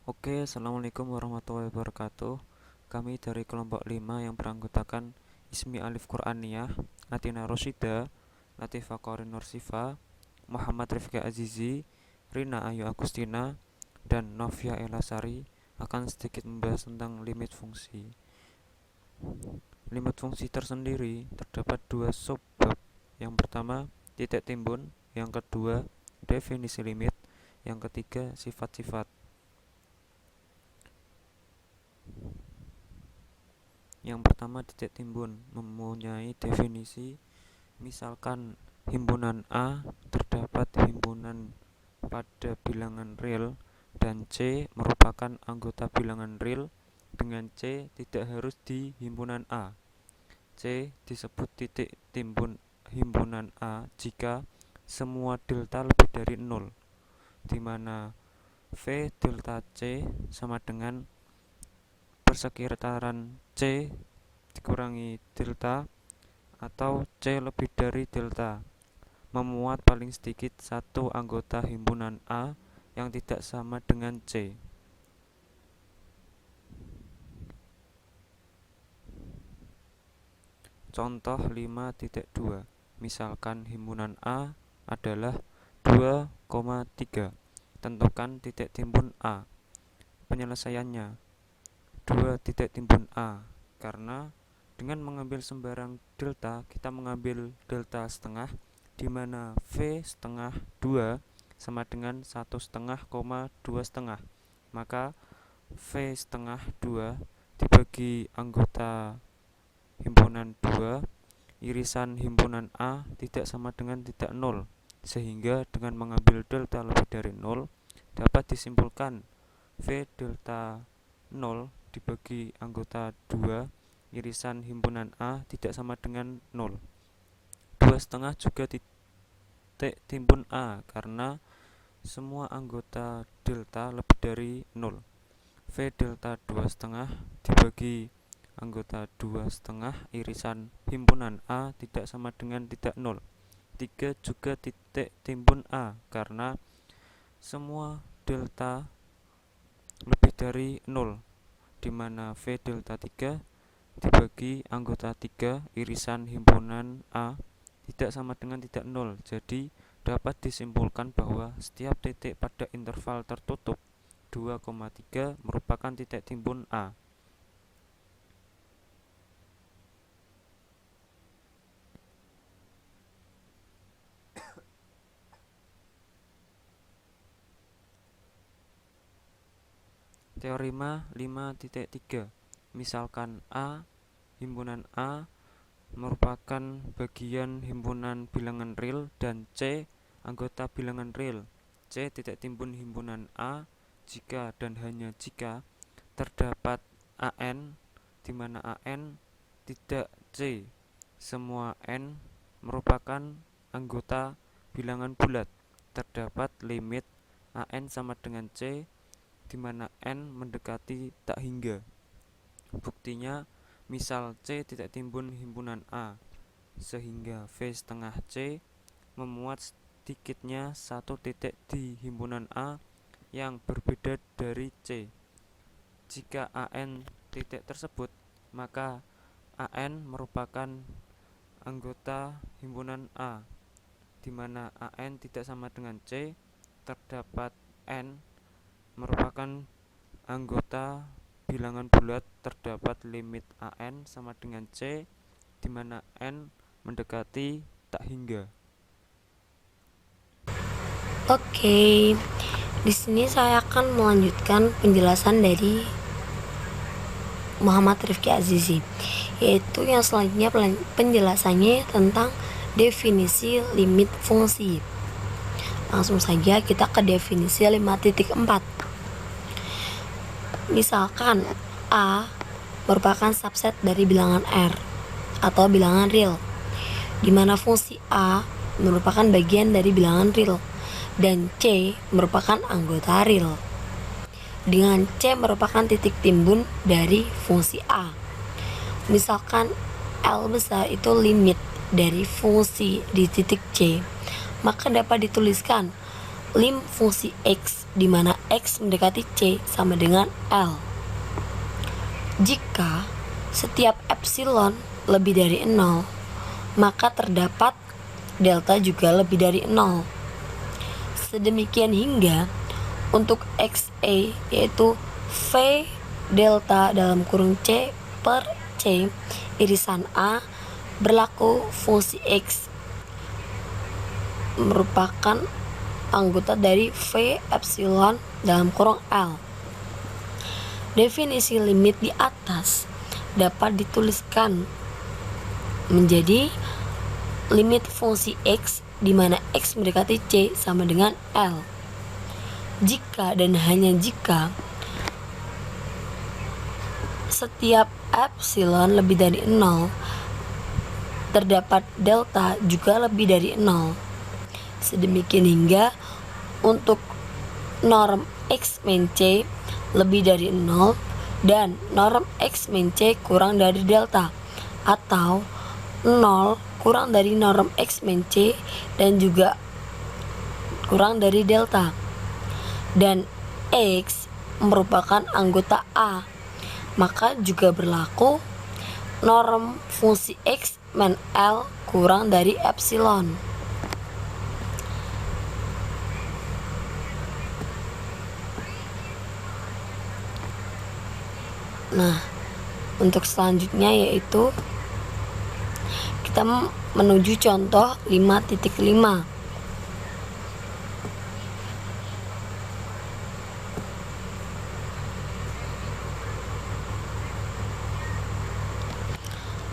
Oke, Assalamualaikum warahmatullahi wabarakatuh. Kami dari kelompok 5 yang beranggotakan Ismi Alif Qur'aniyah, Atina Rosyida, Latifah Qorin Nursifa, Muhammad Rifki Azizi, Rina Ayu Agustina, dan Novia Elasari akan sedikit membahas tentang limit fungsi. Limit fungsi tersendiri terdapat dua subbab. Yang pertama, titik timbun, yang kedua, definisi limit, yang ketiga, sifat-sifat. Yang pertama, titik timbun mempunyai definisi. Misalkan himpunan A terdapat himpunan pada bilangan real dan C merupakan anggota bilangan real dengan C tidak harus di himpunan A. C disebut titik timbun himpunan A jika semua delta lebih dari 0, di mana V delta C sama dengan persekitaran C dikurangi delta atau C lebih dari delta, memuat paling sedikit satu anggota himpunan A yang tidak sama dengan C. Contoh 5.2. Misalkan himpunan A adalah 2,3. Tentukan titik timbun A. Penyelesaiannya 2 titik timbun A, karena dengan mengambil sembarang delta, kita mengambil delta setengah, di mana V setengah 2 sama dengan 1,5, 2,5. Maka V setengah 2 dibagi anggota himpunan 2, irisan himpunan A tidak sama dengan tidak 0, sehingga dengan mengambil delta lebih dari 0, dapat disimpulkan V delta 0 dibagi anggota 2 irisan himpunan A tidak sama dengan 0. 2,5 juga titik timbun A karena semua anggota delta lebih dari 0. V delta 2,5 dibagi anggota 2,5 irisan himpunan A tidak sama dengan tidak 0. 3 juga titik timbun A karena semua delta lebih dari 0, di mana V delta 3 dibagi anggota 3 irisan himpunan A tidak sama dengan tidak 0. Jadi dapat disimpulkan bahwa setiap titik pada interval tertutup 2,3 merupakan titik timbun A. Teorema 5.3. Misalkan A, himpunan A merupakan bagian himpunan bilangan real dan C anggota bilangan real. C titik timbun himpunan A jika dan hanya jika terdapat AN, di mana AN tidak C. Semua N merupakan anggota bilangan bulat. Terdapat limit AN sama dengan C, di mana N mendekati tak hingga. Buktinya, misal C tidak timbun himpunan A, sehingga V setengah C memuat sedikitnya satu titik di himpunan A yang berbeda dari C. Jika AN titik tersebut, maka AN merupakan anggota himpunan A, di mana AN tidak sama dengan C. Terdapat N merupakan anggota bilangan bulat. Terdapat limit AN sama dengan C, di mana N mendekati tak hingga. Oke, di sini saya akan melanjutkan penjelasan dari Muhammad Rifki Azizi, yaitu yang selanjutnya penjelasannya tentang definisi limit fungsi. Langsung saja kita ke definisi 5.4. Misalkan A merupakan subset dari bilangan R atau bilangan real, di mana fungsi A merupakan bagian dari bilangan real dan C merupakan anggota real, dengan C merupakan titik timbun dari fungsi A. Misalkan L besar itu limit dari fungsi di titik C, maka dapat dituliskan lim fungsi X di mana X mendekati C sama dengan L. Jika setiap epsilon lebih dari 0, maka terdapat delta juga lebih dari 0. Sedemikian hingga untuk XA yaitu V delta dalam kurung C per C irisan A berlaku fungsi X merupakan anggota dari V epsilon dalam kurung L. Definisi limit di atas dapat dituliskan menjadi limit fungsi X di mana X mendekati C sama dengan L. Jika dan hanya jika setiap epsilon lebih dari 0, terdapat delta juga lebih dari 0. Sedemikian hingga untuk norm X min C lebih dari 0 dan norm X min C kurang dari delta, atau 0 kurang dari norm X min C dan juga kurang dari delta, dan X merupakan anggota A, maka juga berlaku norm fungsi X min L kurang dari epsilon. Nah, untuk selanjutnya yaitu kita menuju contoh 5.5.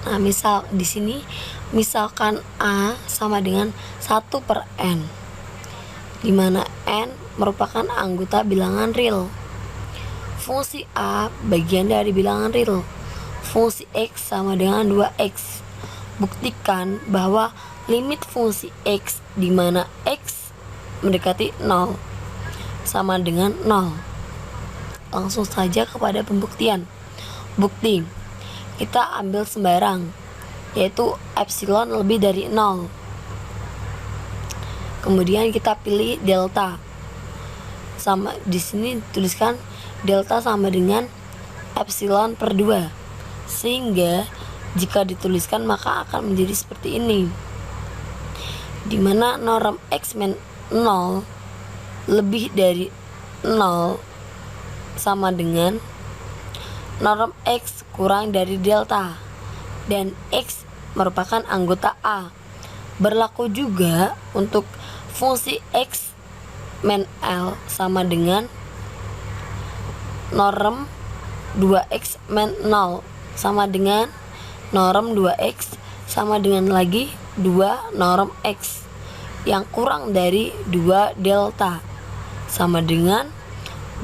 Nah, misal di sini misalkan A sama dengan 1 per N, di mana N merupakan anggota bilangan real. Fungsi A bagian dari bilangan real. Fungsi X sama dengan 2X. Buktikan bahwa limit fungsi X di mana X mendekati 0 sama dengan 0. Langsung saja kepada pembuktian. Bukti, kita ambil sembarang, yaitu epsilon lebih dari 0. Kemudian kita pilih delta. Sama di sini tuliskan delta sama dengan epsilon per 2, sehingga jika dituliskan maka akan menjadi seperti ini, dimana norm X min 0 lebih dari 0 sama dengan norm X kurang dari delta, dan X merupakan anggota A. Berlaku juga untuk fungsi X min L sama dengan norm 2X min 0 sama dengan norm 2X sama dengan lagi 2 norm X yang kurang dari 2 delta sama dengan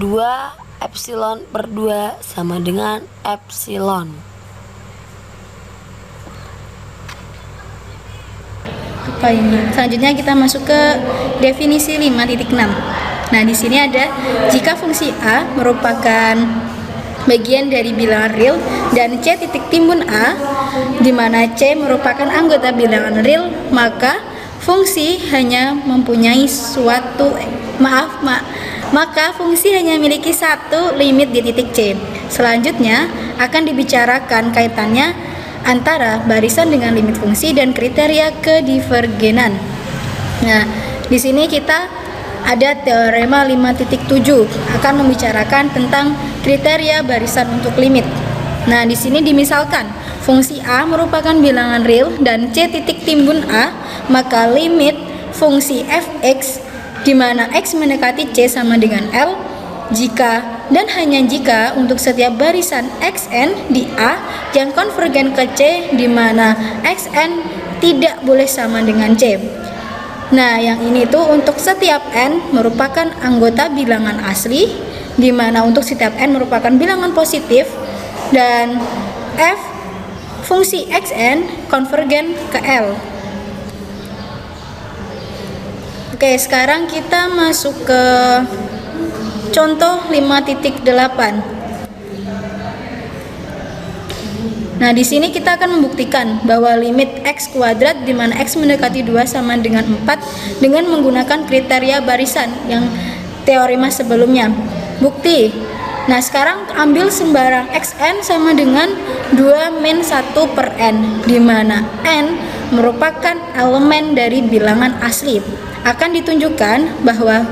2 epsilon per 2 sama dengan epsilon. Selanjutnya kita masuk ke definisi 5.6. Nah, di sini ada jika fungsi A merupakan bagian dari bilangan real dan C titik timbun A, di mana C merupakan anggota bilangan real, maka fungsi hanya mempunyai maka fungsi hanya memiliki satu limit di titik C. Selanjutnya akan dibicarakan kaitannya antara barisan dengan limit fungsi dan kriteria kedivergenan. Nah, di sini kita ada teorema 5.7 akan membicarakan tentang kriteria barisan untuk limit. Nah, di sini dimisalkan fungsi A merupakan bilangan real dan C titik timbun A, maka limit fungsi fx di mana x mendekati C sama dengan L jika dan hanya jika untuk setiap barisan xn di A yang konvergen ke C di mana xn tidak boleh sama dengan C. Nah, yang ini tuh untuk setiap n merupakan anggota bilangan asli, di mana untuk setiap n merupakan bilangan positif, dan f fungsi xn konvergen ke L. Oke, sekarang kita masuk ke contoh 5.8. Nah, di sini kita akan membuktikan bahwa limit x kuadrat di mana x mendekati 2 sama dengan 4 dengan menggunakan kriteria barisan yang teorema sebelumnya. Bukti. Nah, sekarang ambil sembarang xn sama dengan 2 min 1 per n, di mana n merupakan elemen dari bilangan asli. Akan ditunjukkan bahwa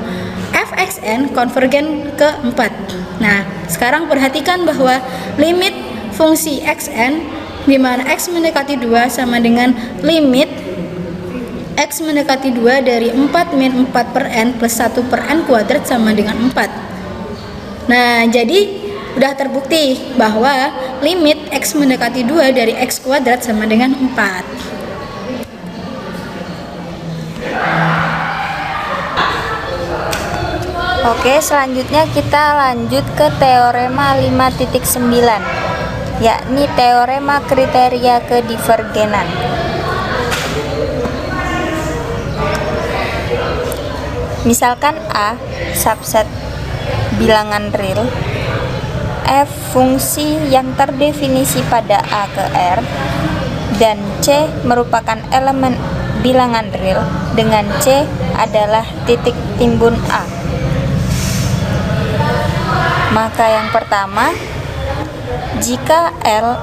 fxn konvergen ke 4. Nah, sekarang perhatikan bahwa limit fungsi xn di mana x mendekati 2 sama dengan limit x mendekati 2 dari 4 min 4 per n plus 1 per n kuadrat sama dengan 4. Nah, jadi udah terbukti bahwa limit x mendekati 2 dari x kuadrat sama dengan 4. Oke, selanjutnya kita lanjut ke teorema 5.9, yakni teorema kriteria kedivergenan. Misalkan A subset bilangan real, f fungsi yang terdefinisi pada A ke R, dan C merupakan elemen bilangan real dengan C adalah titik timbun A. Maka yang pertama, jika L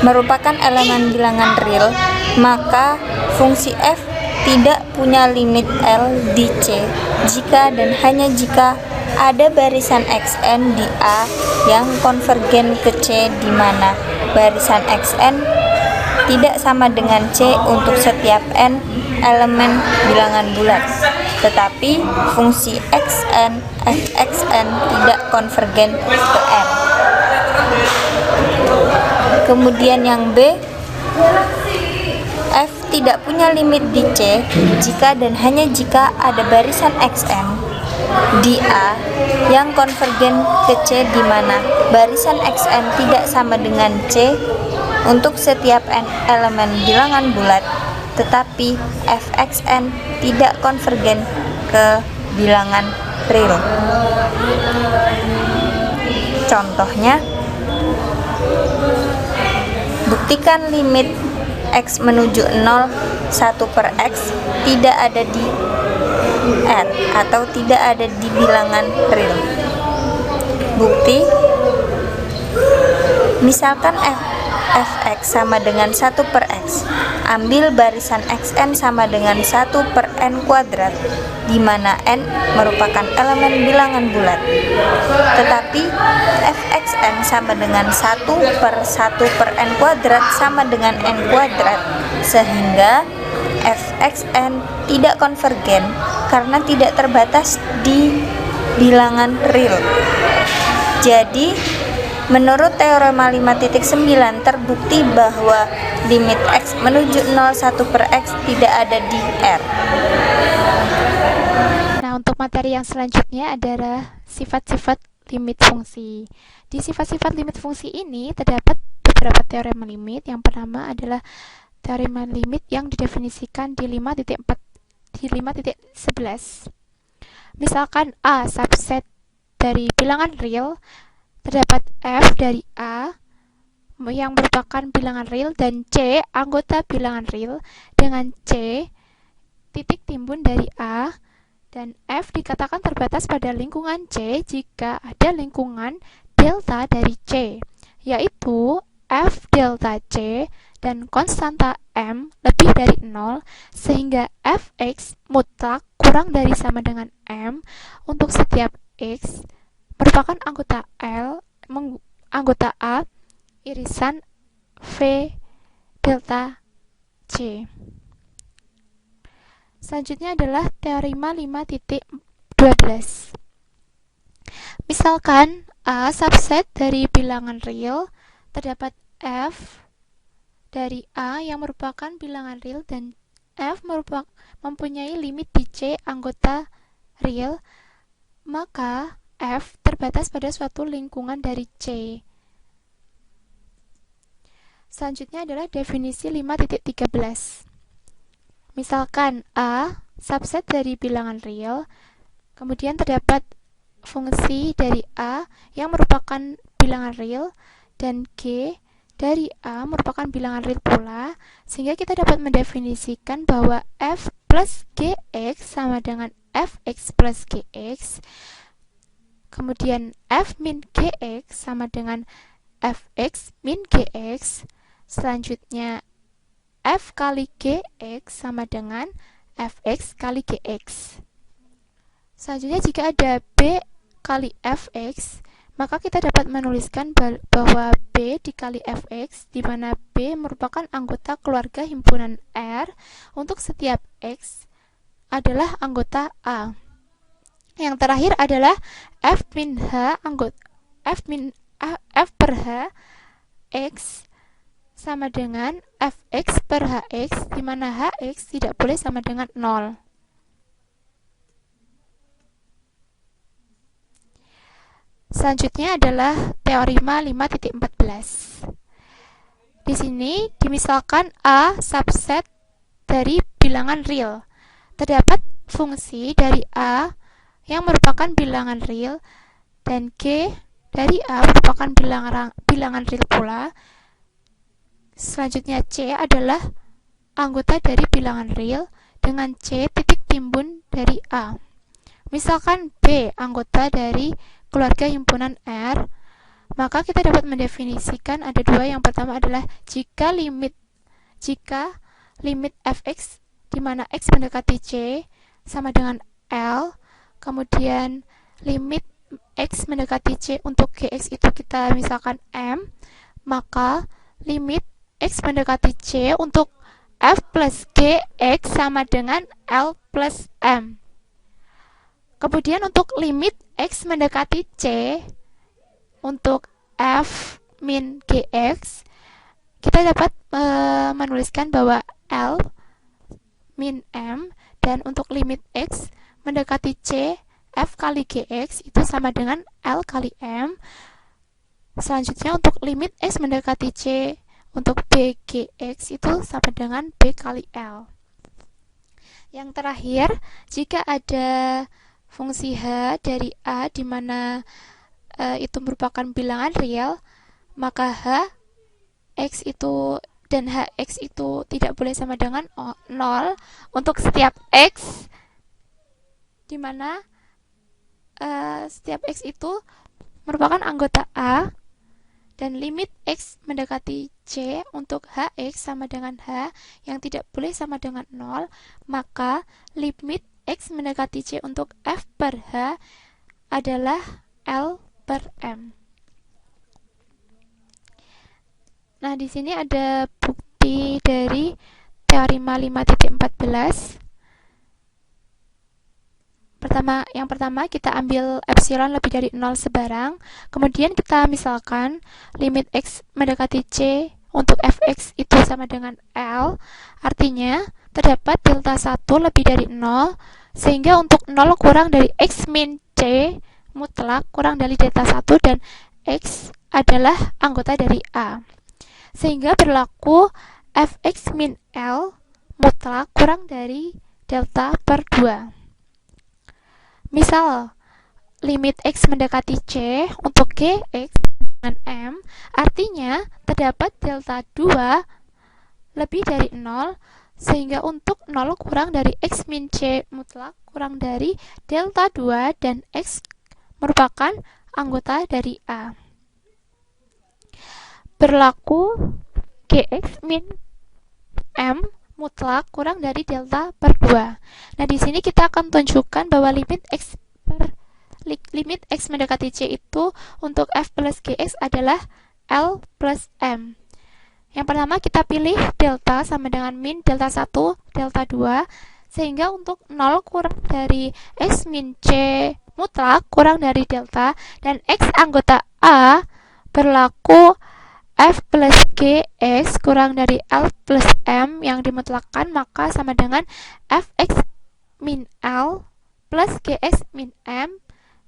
merupakan elemen bilangan real, maka fungsi f tidak punya limit L di C jika dan hanya jika ada barisan xn di A yang konvergen ke C, di mana barisan xn tidak sama dengan C untuk setiap n elemen bilangan bulat, tetapi fungsi xn fxn tidak konvergen ke n. Kemudian yang B, f tidak punya limit di C jika dan hanya jika ada barisan xn di A yang konvergen ke C, di mana barisan xn tidak sama dengan C untuk setiap n elemen bilangan bulat, tetapi fxn tidak konvergen ke bilangan real. Contohnya, buktikan limit x menuju 0 1 per x tidak ada di R atau tidak ada di bilangan real. Bukti, misalkan fx sama dengan 1 per x, ambil barisan xn sama dengan 1 per n kuadrat, di mana n merupakan elemen bilangan bulat, tetapi fxn sama dengan 1 per 1 per n kuadrat sama dengan n kuadrat, sehingga fxn tidak konvergen karena tidak terbatas di bilangan real. Jadi, menurut teorema 5.9 terbukti bahwa limit x menuju 0 1 per x tidak ada di R. Nah, untuk materi yang selanjutnya adalah sifat-sifat limit fungsi. Di sifat-sifat limit fungsi ini terdapat beberapa teorema limit. Yang pertama adalah teorema limit yang didefinisikan di 5.11. Misalkan A subset dari bilangan real, terdapat f dari A yang merupakan bilangan real dan C anggota bilangan real dengan C titik timbun dari A, dan f dikatakan terbatas pada lingkungan C jika ada lingkungan delta dari C, yaitu f delta C dan konstanta M lebih dari 0, sehingga fx mutlak kurang dari sama dengan M untuk setiap x merupakan anggota A irisan V delta C. Selanjutnya adalah teorema 5.12. Misalkan A subset dari bilangan real, terdapat f dari A yang merupakan bilangan real dan f mempunyai limit di C anggota real, maka f terbatas pada suatu lingkungan dari C. Selanjutnya adalah definisi 5.13. Misalkan A subset dari bilangan real, kemudian terdapat fungsi dari A yang merupakan bilangan real dan G dari A merupakan bilangan real pula, sehingga kita dapat mendefinisikan bahwa f plus gx sama dengan fx plus gx, kemudian f min gx sama dengan fx min gx, selanjutnya f kali gx sama dengan fx kali gx. Selanjutnya jika ada b kali fx, maka kita dapat menuliskan bahwa B dikali Fx, di mana B merupakan anggota keluarga himpunan R untuk setiap X adalah anggota A. Yang terakhir adalah F min H F per H X sama dengan Fx per Hx, di mana Hx tidak boleh sama dengan 0. Selanjutnya adalah teorema 5.14. Di sini dimisalkan A subset dari bilangan real. Terdapat fungsi dari A yang merupakan bilangan real dan G dari A merupakan bilangan real pula. Selanjutnya C adalah anggota dari bilangan real dengan C titik timbun dari A. Misalkan B anggota dari keluarga himpunan R, maka kita dapat mendefinisikan ada dua. Yang pertama adalah jika limit fx di mana x mendekati C sama dengan L, kemudian limit x mendekati C untuk gx itu kita misalkan M, maka limit x mendekati C untuk f plus gx sama dengan L plus M. Kemudian untuk limit x mendekati C untuk f min gx, kita dapat menuliskan bahwa L min M, dan untuk limit x mendekati C f kali gx itu sama dengan L kali M. Selanjutnya untuk limit x mendekati C untuk b gx itu sama dengan b kali L. Yang terakhir, jika ada fungsi H dari A di mana itu merupakan bilangan real, maka H X itu dan Hx itu tidak boleh sama dengan 0 untuk setiap X, di mana setiap X itu merupakan anggota A, dan limit X mendekati C untuk Hx sama dengan H yang tidak boleh sama dengan 0, maka limit X mendekati C untuk F per H adalah L per M. Nah, di sini ada bukti dari teorema 5.14. Yang pertama kita ambil epsilon lebih dari 0 sebarang, kemudian kita misalkan limit X mendekati C untuk Fx itu sama dengan L, artinya terdapat delta 1 lebih dari 0, sehingga untuk 0 kurang dari X min C mutlak kurang dari delta 1 dan X adalah anggota dari A, sehingga berlaku Fx min L mutlak kurang dari delta per 2. Misal, limit X mendekati C untuk Gx dengan M, artinya terdapat delta 2 lebih dari 0, sehingga untuk 0 kurang dari X min C mutlak kurang dari delta 2 dan X merupakan anggota dari A. Berlaku Gx min M mutlak kurang dari delta per 2. Nah, di sini kita akan tunjukkan bahwa limit X mendekati C itu untuk F plus Gx adalah L plus M. Yang pertama kita pilih delta sama dengan min delta 1, delta 2, sehingga untuk 0 kurang dari X min C mutlak kurang dari delta dan X anggota A berlaku F plus Gx kurang dari L plus M yang dimutlakkan, maka sama dengan Fx min L plus Gx min M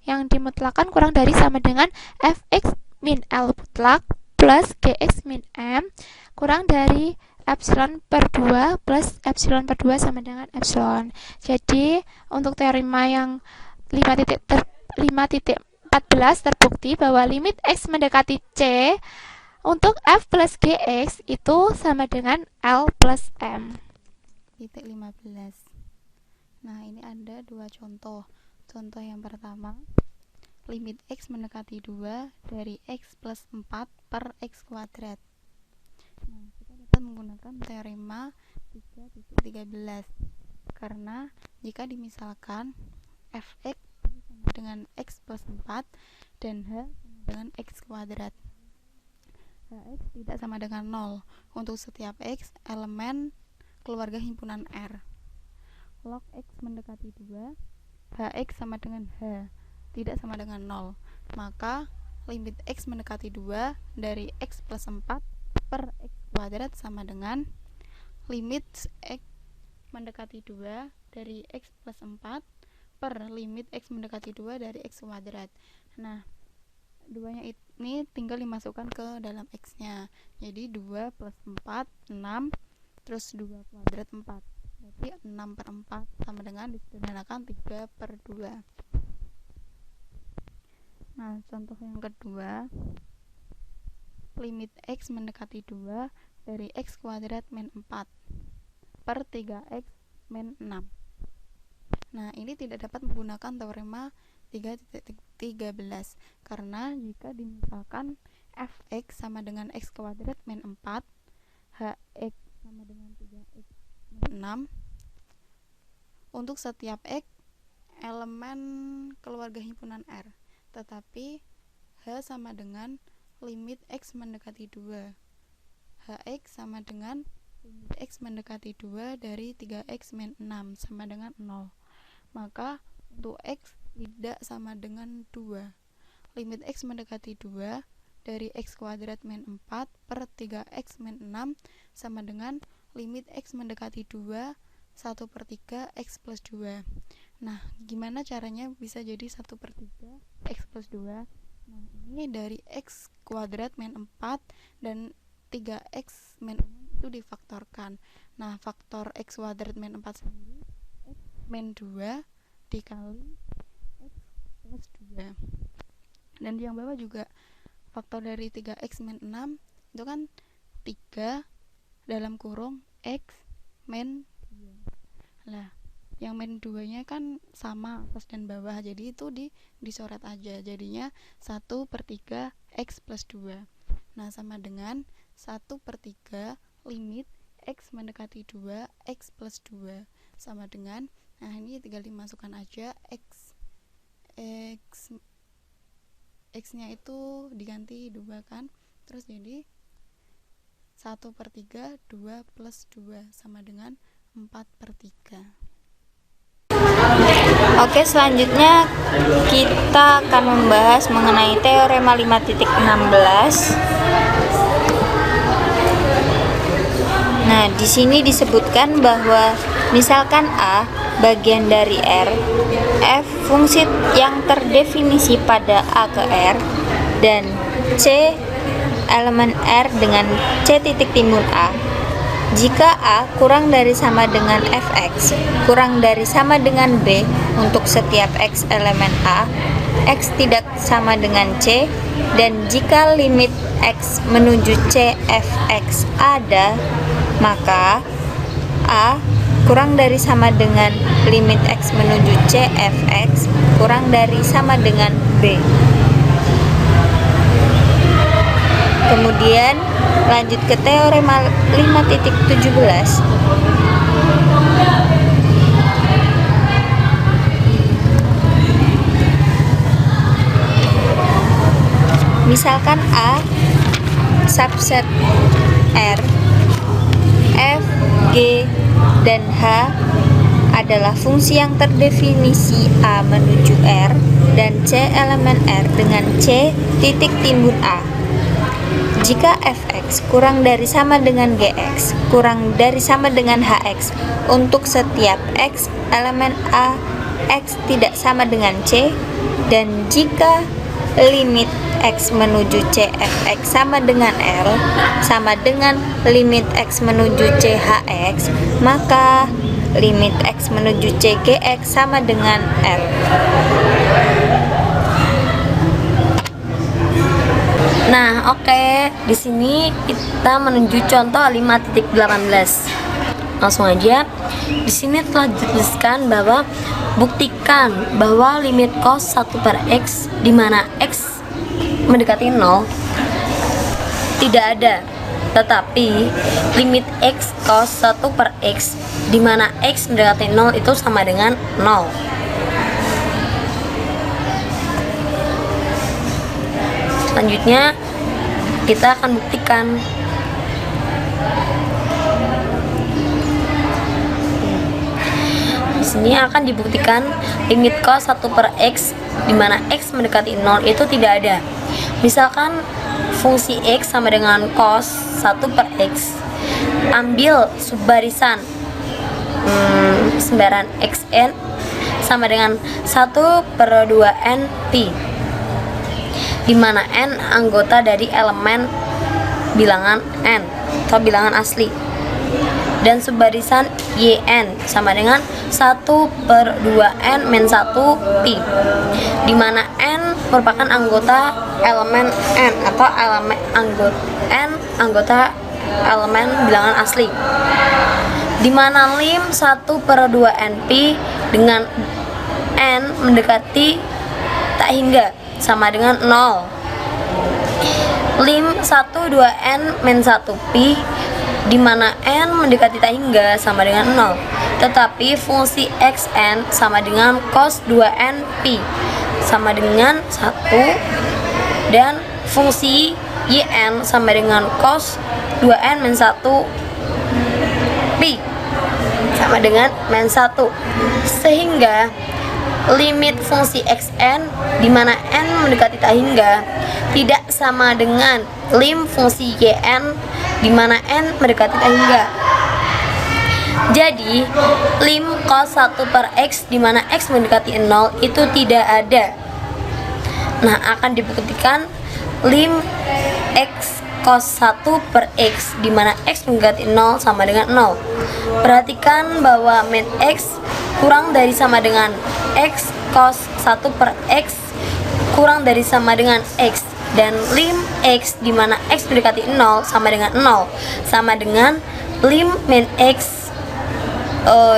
yang dimutlakkan kurang dari sama dengan Fx min L mutlak plus Gx min M kurang dari epsilon per 2 plus epsilon per 2 sama dengan epsilon. Jadi untuk teorema yang 5.14 terbukti bahwa limit X mendekati C Untuk f plus gx itu sama dengan L plus M. Titik 15. Nah, ini ada dua contoh. Contoh yang pertama, limit x mendekati 2 dari x plus 4 per x kuadrat. Nah, kita dapat menggunakan teorema 3.13. Karena jika dimisalkan fx sama dengan x plus 4 dan h sama dengan x kuadrat, hx tidak sama dengan 0 untuk setiap x elemen keluarga himpunan R. Log x mendekati 2, hx sama dengan h tidak sama dengan 0. Maka limit x mendekati 2 dari x plus 4 per x kuadrat sama dengan limit x mendekati 2 dari x plus 4 per limit x mendekati 2 dari x kuadrat. Nah, duanya ini tinggal dimasukkan ke dalam x-nya. Jadi 2 plus 4, 6, terus 2 kuadrat 4. Berarti 6 per 4 sama dengan disederhanakan 3 per 2. Nah, contoh yang kedua, limit x mendekati 2 dari x kuadrat min 4 per 3x min 6. Nah, ini tidak dapat menggunakan teorema 3.13 karena jika dimisalkan fx sama dengan x kuadrat min 4, hx sama dengan 3x min 6 untuk setiap x elemen keluarga himpunan R, tetapi h sama dengan limit x mendekati 2, hx sama dengan limit x mendekati 2 dari 3x min 6 sama dengan 0. Maka untuk x tidak sama dengan 2. Limit x mendekati 2 dari x kuadrat min 4 per 3x min 6 sama dengan limit x mendekati 2 1 per 3 x plus 2. Nah, gimana caranya bisa jadi 1 per 3 x plus 2? Nah, ini dari x kuadrat min 4 dan 3x min 6 itu difaktorkan. Nah, faktor x kuadrat min 4 sendiri x min 2 dikali x plus 2. Dan di yang bawah juga faktor dari 3x min 6 itu kan 3 dalam kurung x min 2. Lah, yang min 2 nya kan sama atas dan bawah, jadi itu dicoret aja, jadinya 1 per 3 x plus 2. Nah, sama dengan 1 per 3 limit x mendekati 2 x plus 2 sama dengan, nah ini tinggal dimasukkan aja x nya itu diganti 2 kan, terus jadi 1 per 3 2 plus 2 sama dengan 4 per 3. Oke, selanjutnya kita akan membahas mengenai teorema 5.16. Nah, di sini disebutkan bahwa misalkan A bagian dari R, F fungsi yang terdefinisi pada A ke R, dan C elemen R dengan C titik timbul A. Jika A kurang dari sama dengan fx, kurang dari sama dengan B untuk setiap x elemen A, x tidak sama dengan C, dan jika limit x menuju C fx ada, maka A kurang dari sama dengan limit x menuju C fx kurang dari sama dengan B. Kemudian lanjut ke teorema 5.17. Misalkan A subset R, F, G, dan H adalah fungsi yang terdefinisi A menuju R dan C elemen R dengan C titik timbul A. Jika fx kurang dari sama dengan gx, kurang dari sama dengan hx untuk setiap x elemen A, x tidak sama dengan C, dan jika limit x menuju C fx sama dengan L sama dengan limit x menuju C hx, maka limit x menuju C gx sama dengan L. Nah, oke, di sini kita menuju contoh 5.18. Langsung aja. Di sini telah dituliskan bahwa buktikan bahwa limit cos 1 per x di mana x mendekati 0 tidak ada. Tetapi limit x cos 1 per x di mana x mendekati 0 itu sama dengan 0. Selanjutnya kita akan buktikan. Di sini akan dibuktikan limit cos 1 per x di mana x mendekati 0 itu tidak ada. Misalkan fungsi x sama dengan cos 1 per x. Ambil subbarisan sembaran xn sama dengan 1 per 2n pi, di mana n anggota dari elemen bilangan n atau bilangan asli, dan subbarisan yn sama dengan 1 per 2n min 1 pi, di mana n merupakan anggota elemen n atau elemen anggota elemen bilangan asli, di mana lim 1 per 2n pi dengan n mendekati tak hingga sama dengan 0. Lim 1 2n min 1 pi di mana n mendekati tak hingga sama dengan 0. Tetapi fungsi xn sama dengan cos 2n pi sama dengan 1, dan fungsi yn sama dengan cos 2n min 1 pi sama dengan min 1, sehingga limit fungsi xn di mana n mendekati tak hingga tidak sama dengan lim fungsi yn di mana n mendekati tak hingga. Jadi lim cos 1 per x di mana x mendekati 0 itu tidak ada. Nah, akan dibuktikan lim x cos 1 per x di mana x mendekati 0 sama dengan 0. Perhatikan bahwa min x kurang dari sama dengan x cos 1 per x kurang dari sama dengan x, dan lim x di mana x mendekati 0 sama dengan 0 sama dengan lim min x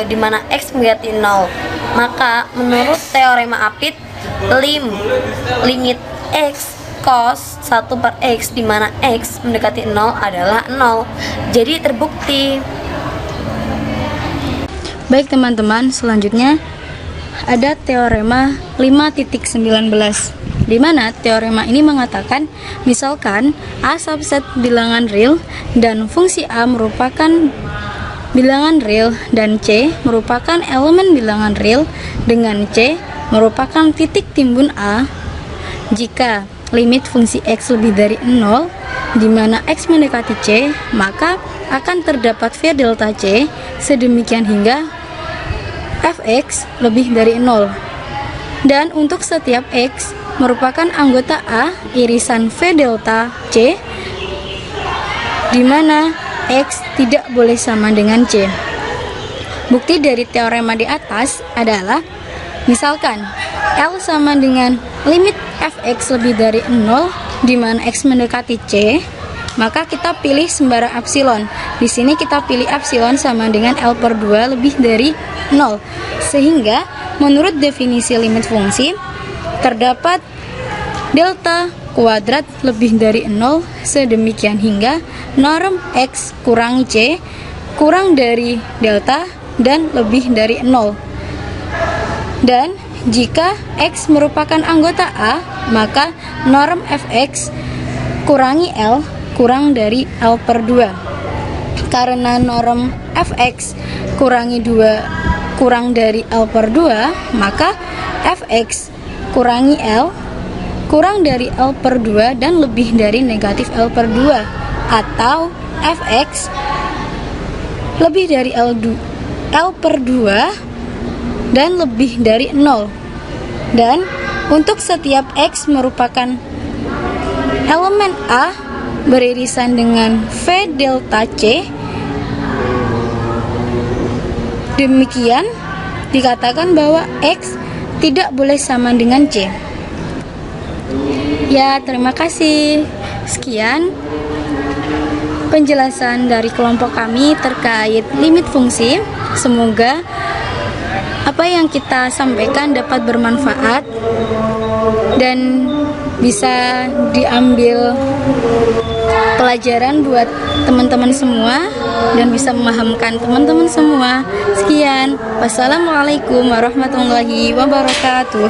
di mana x mendekati 0. Maka menurut teorema Apit, limit x cos 1 per x di mana x mendekati 0 adalah 0. Jadi terbukti. Baik teman-teman, selanjutnya ada teorema 5.19, di mana teorema ini mengatakan misalkan A subset bilangan real dan fungsi A merupakan bilangan real dan C merupakan elemen bilangan real dengan C merupakan titik timbun A. Jika limit fungsi x lebih dari 0 di mana x mendekati C, maka akan terdapat V delta C sedemikian hingga fx lebih dari 0. Dan untuk setiap x merupakan anggota A irisan V delta C di mana x tidak boleh sama dengan C. Bukti dari teorema di atas adalah misalkan L sama dengan limit fx lebih dari 0 di mana x mendekati C, maka kita pilih sembarang epsilon. Di sini kita pilih epsilon sama dengan L per 2 lebih dari 0. Sehingga menurut definisi limit fungsi terdapat delta kuadrat lebih dari 0 sedemikian hingga norm x kurangi C kurang dari delta dan lebih dari 0. Dan jika x merupakan anggota A, maka norm fx kurangi L kurang dari L per 2. Karena norm fx kurangi 2 kurang dari L per 2, maka fx kurangi L kurang dari L per 2 dan lebih dari negatif L per 2, atau fx lebih dari L per 2 dan lebih dari 0. Dan untuk setiap x merupakan elemen A beririsan dengan V delta C, demikian dikatakan bahwa x tidak boleh sama dengan C. Ya, terima kasih. Sekian penjelasan dari kelompok kami terkait limit fungsi. Semoga apa yang kita sampaikan dapat bermanfaat dan bisa diambil pelajaran buat teman-teman semua dan bisa memahamkan teman-teman semua. Sekian, wassalamualaikum warahmatullahi wabarakatuh.